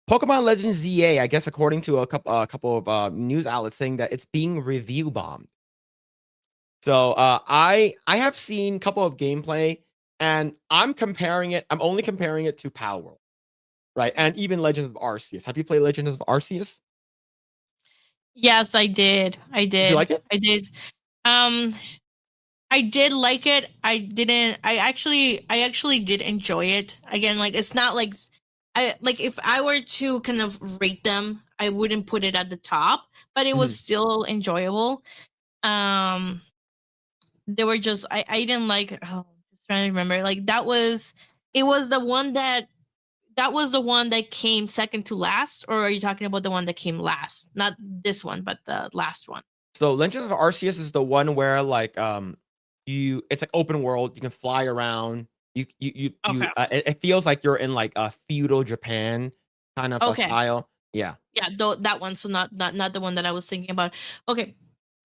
Pokemon Legends ZA, I guess, according to a couple of news outlets, saying that it's being review bombed. So I have seen a couple of gameplay, and I'm comparing it. I'm only comparing it to Power World, right? And even Legends of Arceus. Have you played Legends of Arceus? Yes, I did. I Did you did. like it? I did. Um, I did like it. I didn't. I actually did enjoy it. Again, like it's not like I like if I were to kind of rate them, I wouldn't put it at the top, but it was Mhm, still enjoyable. Um, they were just I didn't like. Oh, just trying to remember. Like that was it was the one that came second to last, or are you talking about the one that came last? Not this one, but the last one. So Legends of Arceus is the one where like it's like open world. You can fly around. Okay. It feels like you're in like a feudal Japan kind of a Okay. style. Yeah. Yeah, that one. So not the one that I was thinking about. Okay,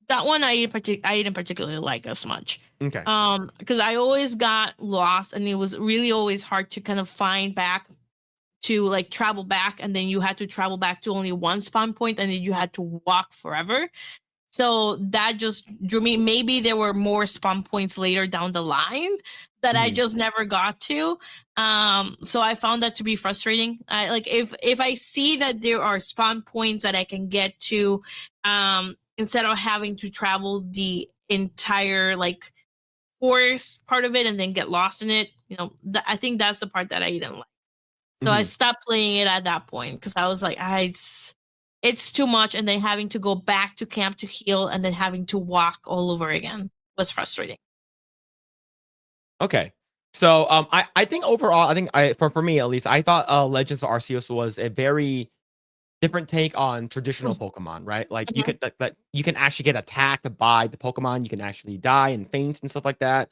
that one I didn't particularly like as much. Okay. Because I always got lost, and it was really always hard to kind of find back to like travel back, and then you had to travel back to only one spawn point, and then you had to walk forever. So that just drew me. Maybe there were more spawn points later down the line that I Mhm, just never got to. So I found that to be frustrating. I like if I see that there are spawn points that I can get to, instead of having to travel the entire like forest part of it and then get lost in it. I think that's the part that I didn't like. So I mhm. stopped playing it at that point because I was like, it's too much, and then having to go back to camp to heal, and then having to walk all over again was frustrating. Okay. So I think overall, I think for me at least, I thought Legends of Arceus was a very different take on traditional Pokemon, right? Like you Mhm. could that you can actually get attacked by the Pokemon. You can actually die and faint and stuff like that.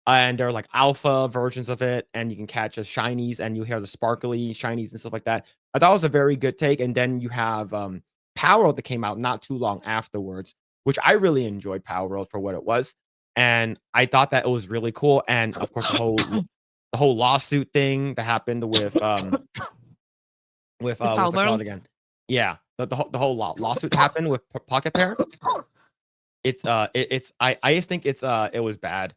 And there are like alpha versions of it, and you can catch a shinies, and you hear the sparkly shinies and stuff like that. I thought it was a very good take. And then you have Power World that came out not too long afterwards, which I really enjoyed Power World for what it was, and I thought that it was really cool. And of course, the whole lawsuit thing that happened with With what's it Palworld. called again? Yeah, the whole lawsuit happened with Pocket Pair. I just think it was bad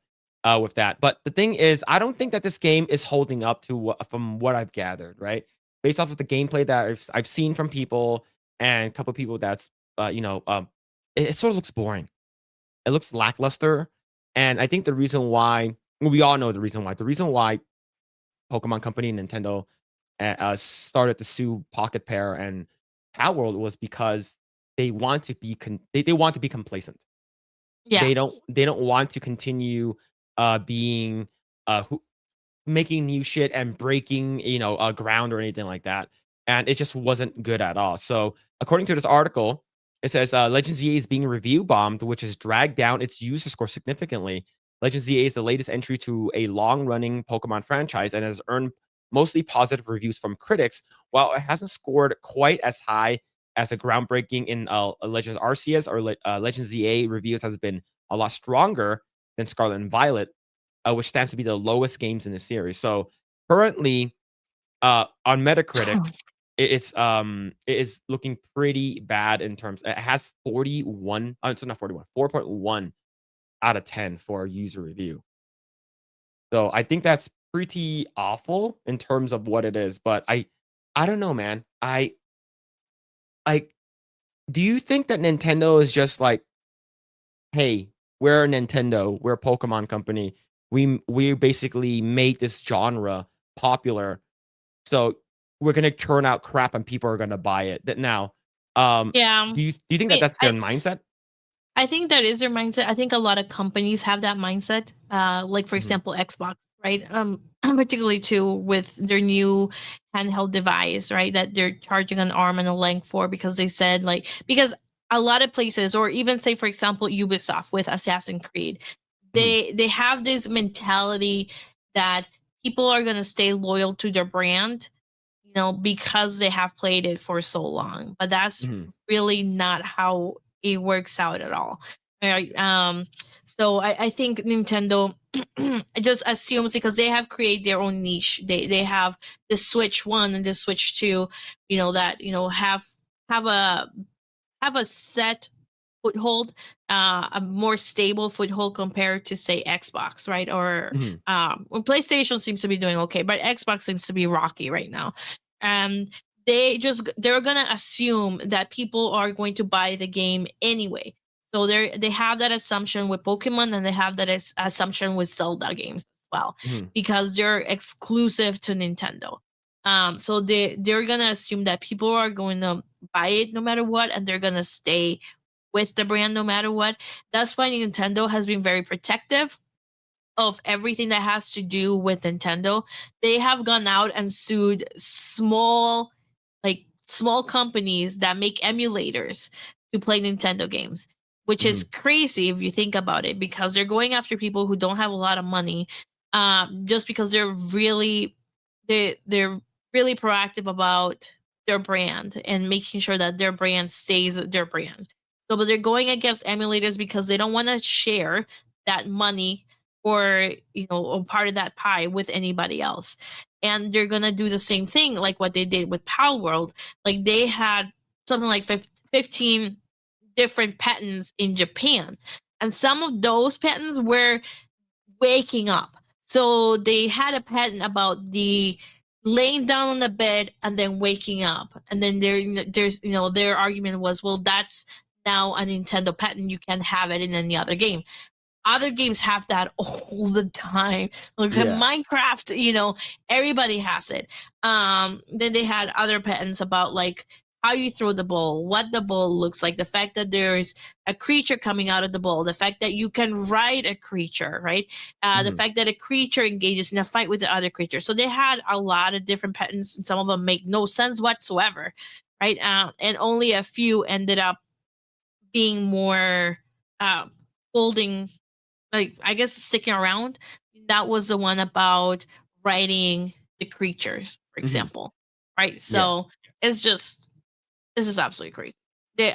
with that. But the thing is, I don't think that this game is holding up to from what I've gathered, right? Based off of the gameplay that I've seen from people and a couple of people that's it sort of looks boring. It looks lackluster, and I think the reason why, well, we all know the reason why. The reason why Pokemon Company and Nintendo started to sue Pocket Pair and Power World was because they want to be complacent. Yeah. They don't want to continue being who making new shit and breaking, ground or anything like that. And it just wasn't good at all. So, according to this article, it says Legends ZA is being review bombed, which has dragged down its user score significantly. Legends ZA is the latest entry to a long running Pokemon franchise and has earned mostly positive reviews from critics, while it hasn't scored quite as high as a groundbreaking in Legends Arceus or Legends ZA. Reviews has been a lot stronger than Scarlet and Violet, which stands to be the lowest games in the series. So currently, on Metacritic, it is looking pretty bad in terms. It has 41. It's not 41. 4.1 out of 10 for a user review. So I think that's pretty awful in terms of what it is. But I don't know, man. I do you think that Nintendo is just like, hey, we're a Nintendo, we're a Pokemon company. We basically made this genre popular, so we're gonna churn out crap and people are gonna buy it. That now, Yeah. do you think that I, that's their I mindset? I think that is their mindset. I think a lot of companies have that mindset. Like for Mhm, example, Xbox, right? Particularly too with their new handheld device, right? That they're charging an arm and a leg for because they said like because a lot of places, or even say for example Ubisoft with Assassin's Creed, mhm, they have this mentality that people are gonna stay loyal to their brand, because they have played it for so long. But that's mhm, really not how it works out at all. Right. So I think Nintendo just assumes because they have created their own niche. They have the Switch 1 and the Switch 2, that have a set foothold, a more stable foothold compared to say Xbox, right? Mhm, Or PlayStation seems to be doing okay, but Xbox seems to be rocky right now. And they're gonna assume that people are going to buy the game anyway. So they have that assumption with Pokemon, and they have that assumption with Zelda games as well, mhm, because they're exclusive to Nintendo. So they're gonna assume that people are going to buy it no matter what, and they're gonna stay with the brand no matter what. That's why Nintendo has been very protective of everything that has to do with Nintendo. They have gone out and sued small companies that make emulators to play Nintendo games, which is mhm, crazy if you think about it, because they're going after people who don't have a lot of money, just because they're really proactive about their brand and making sure that their brand stays their brand. So, but they're going against emulators because they don't want to share that money, or or part of that pie with anybody else. And they're gonna do the same thing like what they did with Pal World. Like they had something like 15 different patents in Japan, and some of those patents were waking up. So they had a patent about the laying down on the bed and then waking up. And then their argument was, well, that's now a Nintendo patent. You can't have it in any other game. Other games have that all the time. Like yeah, Minecraft, everybody has it. Then they had other patents about like how you throw the ball, what the ball looks like, the fact that there's a creature coming out of the ball, the fact that you can ride a creature, right? The mhm, fact that a creature engages in a fight with the other creature. So they had a lot of different patents, and some of them make no sense whatsoever, right? And only a few ended up being more uh, holding, like, I guess, sticking around. That was the one about writing the creatures, for mhm, example, right? yeah. So it's just this is absolutely crazy.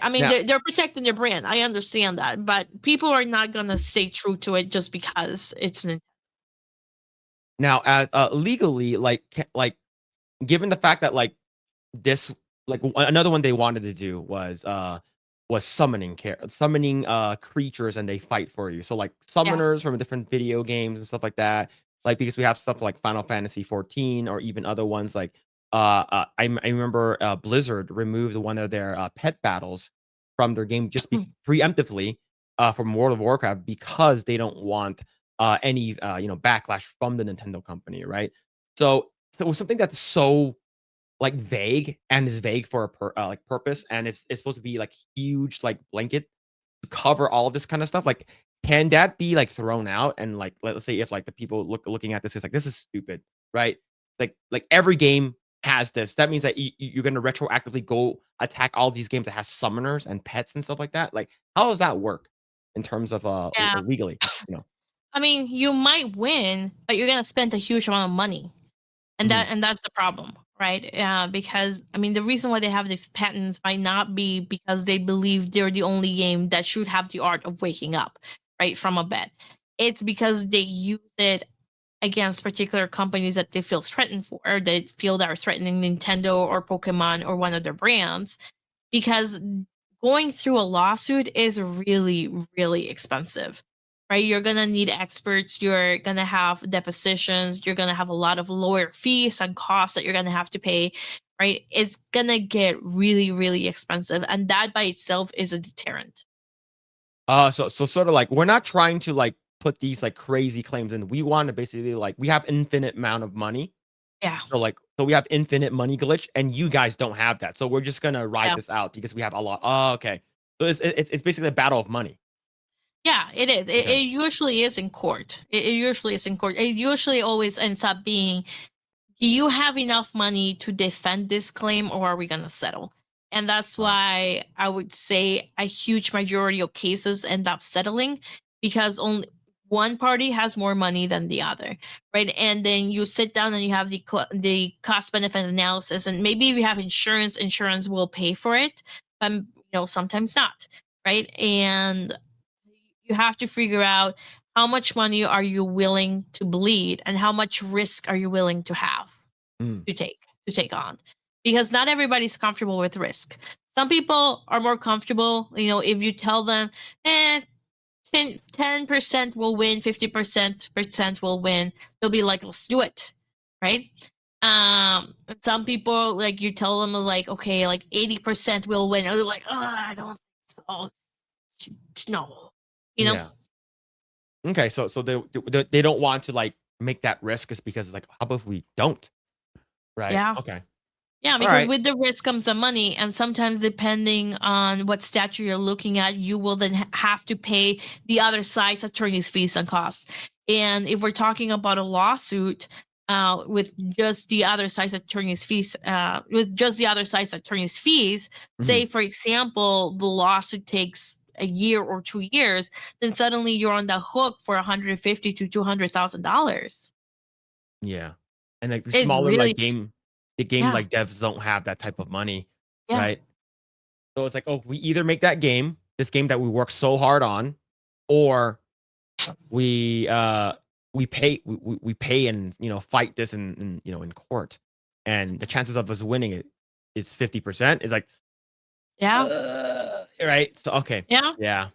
I mean, Now they're protecting their brand. I understand that, but people are not gonna stay true to it just because it's now as, legally, like, given the fact that, like, this another one they wanted to do was summoning, creatures and they fight for you. So, like, yeah. summoners from different video games and stuff like that. Like, because we have stuff like Final Fantasy 14 or even other ones like, I remember, Blizzard removed one of their, pet battles from their game just preemptively, from World of Warcraft because they don't want, any, backlash from the Nintendo company, right? So it was something that's so, like, vague and is vague for a purpose, and it's supposed to be, like, huge, like, blanket to cover all of this kinda stuff. Like, can that be, like, thrown out? And, like, let's say if, like, the people looking at this is like, "This is stupid," right? Like, every game has this. That means that you're gonna retroactively go attack all these games that has summoners and pets and stuff like that? Like, how does that work in terms of, Yeah. legally, you know? I mean, you might win, but you're gonna spend a huge amount of money. and Mhm, that and that's the problem, right? Because I mean, the reason why they have these patents might not be because they believe they're the only game that should have the art of waking up right from a bed. It's because they use it against particular companies that they feel threatened for, or they feel that are threatening Nintendo or Pokemon or one of their brands, because going through a lawsuit is really, really expensive, right? You're going to need experts. You're going to have depositions. You're going to have a lot of lawyer fees and costs that you're going to have to pay, right? It's going to get really, really expensive. And that by itself is a deterrent. so sorta like, we're not trying to, like, put these, like, crazy claims in. We wanna basically, like, we have infinite amount of money. Yeah. So we have infinite money glitch, and you guys don't have that. So we're just gonna ride Yeah. this out because we have a lot. Oh, okay. So it's basically a battle of money. Yeah, it is. Okay. It usually is in court. It usually is in court. It usually always ends up being, do you have enough money to defend this claim, or are we going to settle? And that's Wow. why I would say a huge majority of cases end up settling, because only one party has more money than the other, right? And then you sit down and you have the cost benefit analysis, and maybe if you have insurance, insurance will pay for it, sometimes not, right? And you have to figure out how much money are you willing to bleed and how much risk are you willing to have Mm. to take on, because not everybody's comfortable with risk. Some people are more comfortable, if you tell them, 10% will win, 50% will win, they'll be like, let's do it, right? Some people, like, you tell them like, okay, like 80% will win, and they're like, oh, I don't think so, no, Yeah. Okay, so they don't want to, like, make that risk just because it's like, "How about if we don't?" Right? yeah. Okay. Yeah, because Alright. with the risk comes the money, and sometimes depending on what statute you're looking at, you will then have to pay the other side's attorney's fees and costs. And if we're talking about a lawsuit, with just the other side's attorney's fees, say Mhm. for example, the lawsuit takes a year or 2 years, then suddenly you're on the hook for 150 to $200,000. Yeah. And, like, the It's smaller, really, yeah, like, devs don't have that type of money, yeah, right? So it's like, "Oh, we either make this game that we work so hard on, or we, we pay and, fight this in court, and the chances of us winning it is 50%." It's like, yeah, right? So, okay. yeah. Yeah.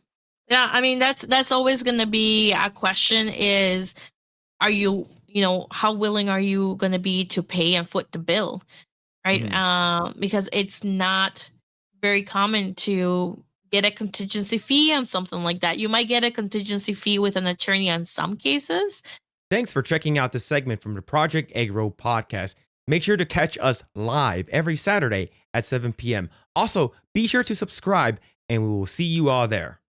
Yeah, I mean, that's always going to be a question, is, are you, how willing are you going to be to pay and foot the bill, right? Mhm. Because it's not very common to get a contingency fee on something like that. You might get a contingency fee with an attorney in some cases. Thanks for checking out this segment from the Project Eggroll podcast. Make sure to catch us live every Saturday at 7 p.m. Also, be sure to subscribe, and we will see you all there.